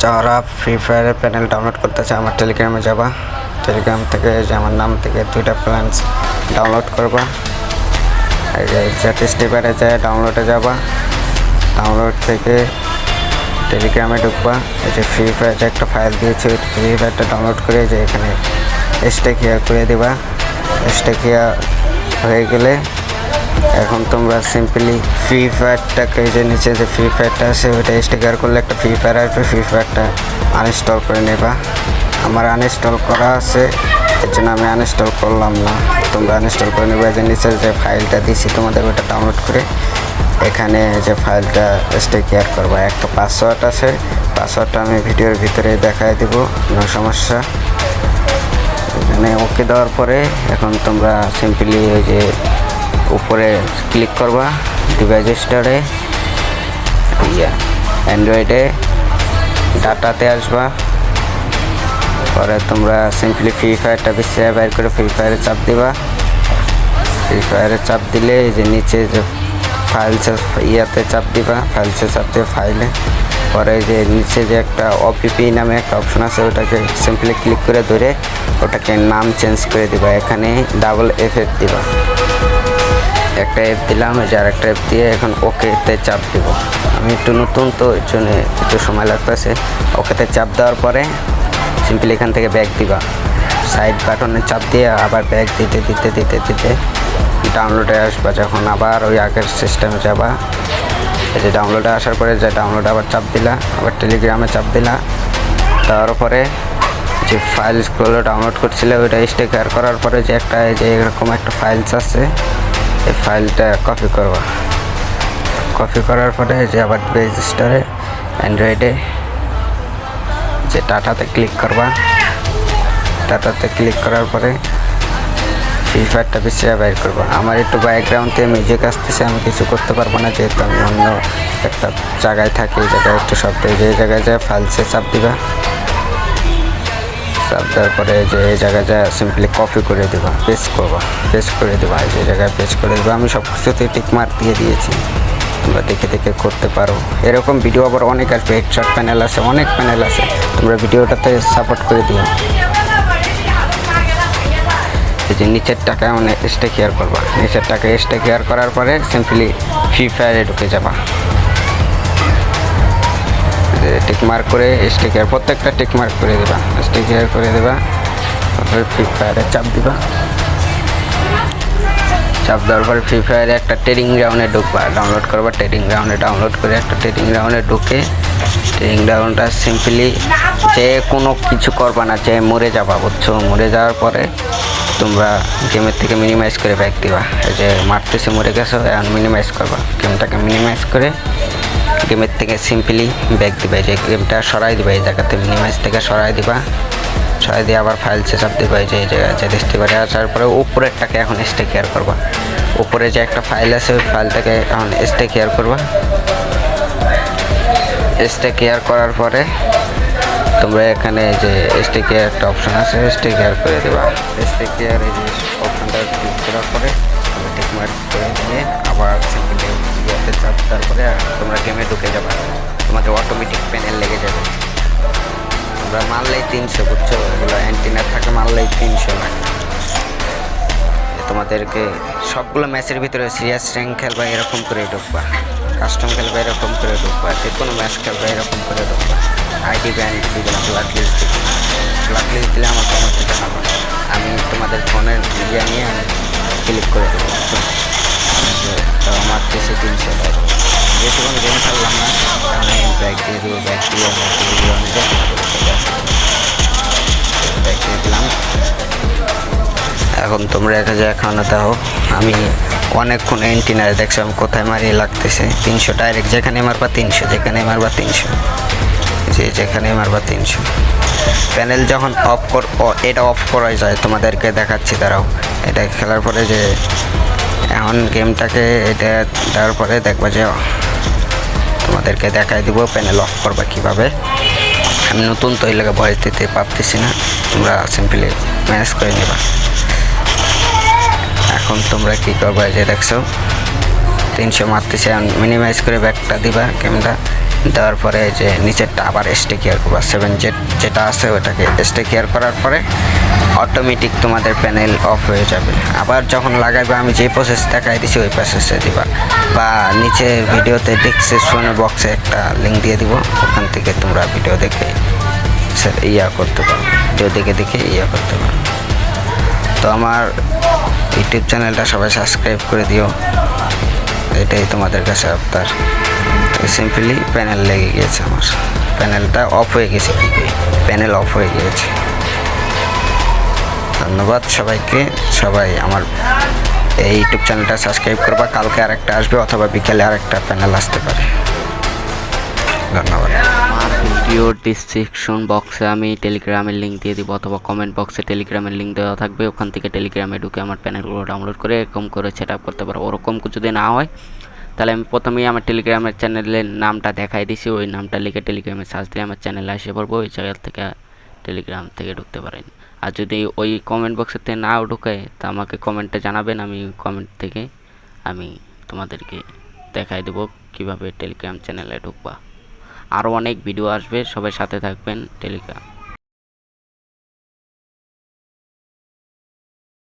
যারা ফ্রি ফায়ারের panel download করতে চায় আমার টেলিগ্রামে যাবা। টেলিগ্রাম থেকে যে আমার নাম থেকে 2টা প্ল্যানস ডাউনলোড করবা। এই যে স্টিপারে যায় ডাউনলোডে যাবা। ডাউনলোড থেকে টেলিগ্রামে ঢুকবা। এই যে ফ্রি ফায়ার যে একটা ফাইল দিয়েছে ওই ফ্রি ফায়ারটা ডাউনলোড করে যে এখানে স্টেক হিয়ার করে দেবা। স্টেক হিয়ার হয়ে গেলে এখন তোমরা সিম্পলি ফ্রি ফায়ারটাকে যে নিচে যে ফ্রি ফায়ারটা আছে ওইটা স্টিকার করলে একটা ফ্রি ফায়ার আসবে। ফ্রি ফায়ারটা আনইনস্টল করে নেবা। আমার আনইনস্টল করা আছে এর জন্য আমি আনইনস্টল করলাম না। তোমরা আনইনস্টল করে নেবা। যে নিচের যে ফাইলটা দিয়েছি তোমাদের ওইটা ডাউনলোড করে এখানে যে ফাইলটা স্টিকার করবা। একটা পাসওয়ার্ড আছে, পাসওয়ার্ডটা আমি ভিডিওর ভিতরে দেখায় দিব, কোনো সমস্যা। এখানে ওকে দেওয়ার পরে এখন তোমরা সিম্পলি ওই যে উপরে ক্লিক করবা ডিভাইস স্টোরে, অ্যান্ড্রয়েডে ডাটাতে আসবা। পরে তোমরা সিম্পলি ফ্রি ফায়ারটা বেশি বাইর করে ফ্রি ফায়ারে চাপ দিবা। ফ্রি ফায়ারে চাপ দিলে এই যে নিচে যে ফাইলসে ইয়াতে চাপ দিবা। ফাইলসে চাপ দিয়ে ফাইলে পরে যে নিচে যে একটা ওপিপি নামে একটা অপশন আছে ওটাকে সিম্পলি ক্লিক করে ধরে ওটাকে নাম চেঞ্জ করে দিবা। এখানে ডাবল এফ দিবা। একটা অ্যাপ দিলাম, এই যে আরেকটা অ্যাপ দিয়ে এখন ওকেতে চাপ দিব। আমি একটু নতুন তো এর জন্য একটু সময় লাগতেছে। ওকেতে চাপ দেওয়ার পরে সিম্পলি এখান থেকে ব্যাক দিবা। সাইড বাটনে চাপ দিয়ে আবার ব্যাক দিতে দিতে দিতে দিতে ডাউনলোডে আসবা। যখন আবার ওই আগের সিস্টেমে যাবা, এই যে ডাউনলোডে আসার পরে যে ডাউনলোডে আবার চাপ দিলা, আবার টেলিগ্রামে চাপ দিলা। তারপরে যে ফাইলসগুলো ডাউনলোড করছিলে ওইটা স্টিকার করার পরে যে একটা যে এরকম একটা ফাইলস আছে এই ফাইলটা কপি করবা। কপি করার পরে যে আবার ডিভাইস স্টোরে অ্যান্ড্রয়েডে যে ডাটাতে ক্লিক করবা। ডাটাতে ক্লিক করার পরে ফ্রি ফায়ারটা বেশি বাইর করবা। আমার একটু ব্যাকগ্রাউন্ডে মিউজিক আসতেছে, আমি কিছু করতে পারবো না যেহেতু আমি অন্য একটা জায়গায় থাকি। এই জায়গায় একটু শব্দ, যে জায়গায় যায় ফাইলসে চাপ দিবা। চাপ দেওয়ার পরে যে এই জায়গায় যা সিম্পলি কপি করে দেবা, পেস্ট করবা, পেস্ট করে দেবা। যে জায়গায় পেস্ট করে দেবা। আমি সব কিছুতে টিক মার্ক দিয়ে দিয়েছি, তোমরা দেখে দেখে করতে পারো। এরকম ভিডিও আবার অনেক আসবে, হেডশট প্যানেল আছে, অনেক প্যানেল আছে, তোমরা ভিডিওটাতে সাপোর্ট করে দিও। এই যে নিচের টাকা মানে স্টেক হিয়ার করবা। নিচের টাকা স্টেক হিয়ার করার পরে সিম্পলি ফ্রি ফায়ারে ঢুকে যাবা। টিক মার্ক করে স্টেক হিয়ার প্রত্যেকটা টিক মার্ক করে দেবা, স্টেক হিয়ার করে দেবা। তারপরে ফ্রি ফায়ারে চাপ দিবা। চাপ দেওয়ার পরে ফ্রি ফায়ারে একটা ট্রেডিং গ্রাউন্ডে ঢুকবা। ডাউনলোড করবা ট্রেডিং গ্রাউন্ডে। ডাউনলোড করে একটা ট্রেডিং গ্রাউন্ডে ঢুকে ট্রেডিং গ্রাউন্ডটা সিম্পলি যে কোনো কিছু করবা না, যে মরে যাবা, বুঝছো? মরে যাওয়ার পরে তোমরা গেমের থেকে মিনিমাইজ করে ব্যাক দিবা। এই যে মারতেছে মরে গেছো, এখন মিনিমাইজ করবা। গেমটাকে মিনিমাইজ করে গেমের থেকে সিম্পলি ব্যাক দিবা। যে গেমটা সরাই দিবা, এই জায়গাতে মিনিমাইজ থেকে সরাই দিবা। সরাই দিয়ে আবার ফাইল চাপ দিবা। এই যে এই জায়গায় যে স্টিপারে আসার পরে উপরেরটাকে এখন স্টেক হিয়ার করবা। উপরে যে একটা ফাইল আছে ওই ফাইলটাকে এখন স্টেক হিয়ার করবা। স্টেক হিয়ার করার পরে তোমরা এখানে যে স্টেক হিয়ার একটা অপশন আছে স্টেক হিয়ার করে দেবা। স্টেক হিয়ার এই যে অপশনটা ক্লিক করার পরে তোমরা টিক মার্ক করে দিয়ে আবার সিম্পলি ইয়াতে চাপ দেওয়ার পরে তোমরা গেমে ঢুকে যাবা। তোমাদের অটোমেটিক প্যানেল লেগে যাবে। তোমরা মারলেই 300, বুঝছো? এগুলো অ্যান্টিনা থাকে, মারলেই 300 লাগে। তোমাদেরকে সবগুলো ম্যাচের ভিতরে সিরিয়াস র্যাঙ্ক খেলবা এরকম করে ঢুকবা, কাস্টম খেলবা এরকম করে ঢুকবা, যে কোনো ম্যাচ খেলবা এরকম করে ঢুকবা। আইডি ব্যান্ড দিবে না, ব্ল্যাক লিস্ট দিবে। ব্ল্যাক লিস্ট দিলে আমার কমেন্টে জানাবো, আমি তোমাদের ফোনের ইয়ে নিয়ে আমি ক্লিক করে দেবো। তো আমার দেশে 300 টাকা যেহেতু কোনো গেম খেললাম না, আমি ব্যাগ দিয়ে দেবো। ব্যাগ দিয়ে ব্যাগ দিয়ে দিলাম। এখন তোমরা একটা জায়গা খাওয়ানো দাও। আমি অনেকক্ষণ এন্টিনারে দেখছি আমি কোথায় মারিয়ে লাগতেছে। 300 ডাইরেক্ট, যেখানে মারবা 300, যেখানে মারবা 300, যেখানে মারবা 300। প্যানেল যখন এটা অফ করা যায় তোমাদেরকে দেখাচ্ছি, দাঁড়াও। এটা খেলার পরে যে এখন গেমটাকে এটা দেওয়ার পরে দেখবা যে তোমাদেরকে দেখাই দিব প্যানেল অফ করবা কীভাবে। আমি নতুন তো এই লাগে ভয়েস দিতে পারতেছি না, তোমরা সিম্পলি ম্যানেজ করে নেবা। এখন তোমরা কী করবা, যে দেখছো 300 মারতেছে, মিনিমাইজ করে ব্যাকটা দিবা গেমটা। দেওয়ার পরে যে নিচেরটা আবার স্টে কেয়ার করবা 7Z যেটা আছে ওটাকে স্টে কেয়ার করার পরে অটোমেটিক তোমাদের প্যানেল অফ হয়ে যাবে। আবার যখন লাগাইবে আমি যে প্রসেস দেখাই দিছি ওই প্রসেসে দিবা, বা নিচে ভিডিওতে ডেসক্রিপশন বক্সে একটা লিঙ্ক দিয়ে দিব, ওখান থেকে তোমরা ভিডিও দেখে ইয়া করতে পারো, ভিডিও দেখে দেখে ইয়া করতে পারো। তো আমার ইউটিউব চ্যানেলটা সবাই সাবস্ক্রাইব করে দিও, এটাই তোমাদের কাছে আবদার। সিম্পলি প্যানেল লেগে গিয়েছে, আমার প্যানেলটা অফ হয়ে গেছে, কি প্যানেল অফ হয়ে গিয়েছে। ধন্যবাদ সবাইকে, সবাই আমার এই ইউটিউব চ্যানেলটা সাবস্ক্রাইব করবা। কালকে আরেকটা আসবে অথবা বিকেলে আরেকটা প্যানেল আসতে পারে। ধন্যবাদ। ভিডিও ডিসক্রিপশন বক্সে আমি টেলিগ্রামের লিঙ্ক দিয়ে দিব, অথবা কমেন্ট বক্সে টেলিগ্রামের লিঙ্ক দেওয়া থাকবে, ওখান থেকে টেলিগ্রামে ঢুকে আমার প্যানেলগুলো ডাউনলোড করে এরকম করে সেট আপ করতে পারো। ওরকম যদি না হয় তাহলে আমি প্রথমেই আমার টেলিগ্রামের চ্যানেলের নামটা দেখাই দিছি, ওই নামটা লিখে টেলিগ্রামে সার্চ দিলে আমার চ্যানেলে আসে পড়বো, ওই জায়গা থেকে টেলিগ্রাম থেকে ঢুকতে পারেন। আর যদি ওই কমেন্ট বক্সেতে নাও ঢুকে তা আমাকে কমেন্টে জানাবেন, আমি কমেন্ট থেকে আমি তোমাদেরকে দেখাই দেবো কীভাবে টেলিগ্রাম চ্যানেলে ঢুকবা। আরও অনেক ভিডিও আসবে, সবাই সাথে থাকবেন। টেলিগ্রাম